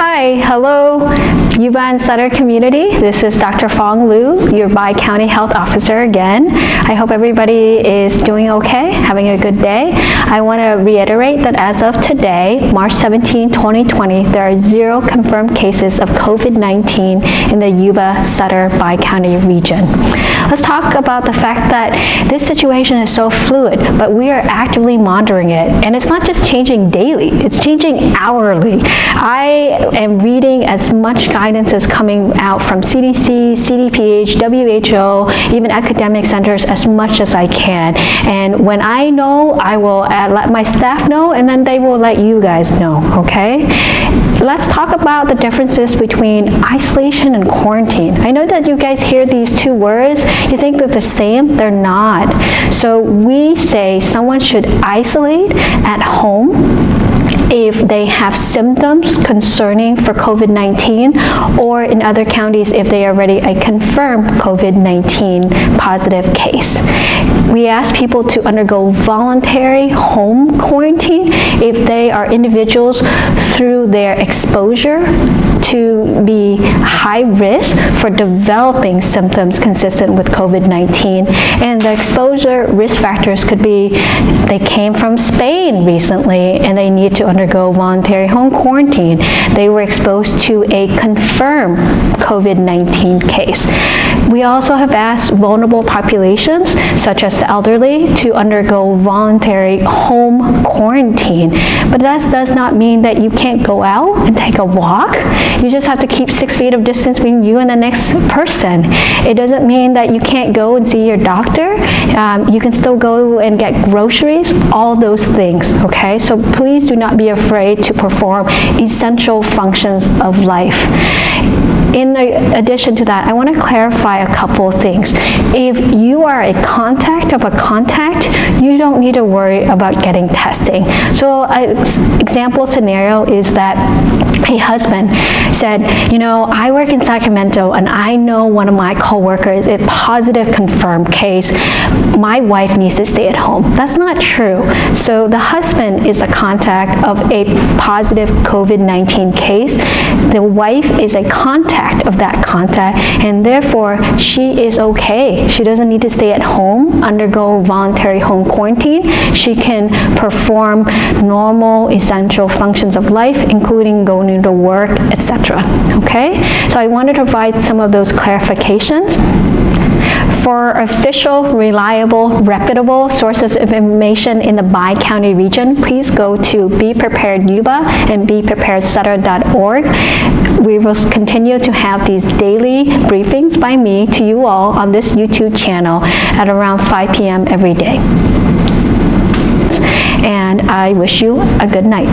Hi, hello, Yuba and Sutter community. This is Dr. Fong Liu, your Bi-County Health Officer again. I hope everybody is doing okay, having a good day. I want to reiterate that as of today, March 17, 2020, there are 0 confirmed cases of COVID-19 in the Yuba-Sutter Bi-County region. Let's talk about the fact that this situation is so fluid, but we are actively monitoring it. And it's not just changing daily, it's changing hourly. I am reading as much guidance as coming out from CDC, CDPH, WHO, even academic centers as much as I can. And when I know, I will let my staff know, and then they will let you guys know, okay? Let's talk about the differences between isolation and quarantine. I know that you guys hear these two words, you think that they're the same, they're not. So we say someone should isolate at home if they have symptoms concerning for COVID-19, or in other counties if they are already a confirmed COVID-19 positive case. We ask people to undergo voluntary home quarantine if they are individuals through their exposure to be high risk for developing symptoms consistent with COVID-19. And the exposure risk factors could be they came from Spain recently and they need to undergo voluntary home quarantine. They were exposed to a confirmed COVID-19 case. We also have asked vulnerable populations, such as the elderly, to undergo voluntary home quarantine. But that does not mean that you can't go out and take a walk. You just have to keep 6 feet of distance between you and the next person. It doesn't mean that you can't go and see your doctor. You can still go and get groceries, all those things, okay? So please do not be afraid to perform essential functions of life. In addition to that, I want to clarify a couple of things. If you are a contact of a contact, you don't need to worry about getting testing. So an example scenario is that a husband said, you know, I work in Sacramento and I know one of my coworkers is a positive confirmed case. My wife needs to stay at home. That's not true. So the husband is a contact of a positive COVID-19 case. The wife is a contact of that contact, and therefore she is okay. She doesn't need to stay at home, undergo voluntary home quarantine. She can perform normal essential functions of life, including going to work, etc. Okay? So I wanted to provide some of those clarifications. For official, reliable, reputable sources of information in the Bi-County region, please go to Be Prepared Yuba and BePreparedSutter.org. We will continue to have these daily briefings by me to you all on this YouTube channel at around 5 p.m. every day. And I wish you a good night.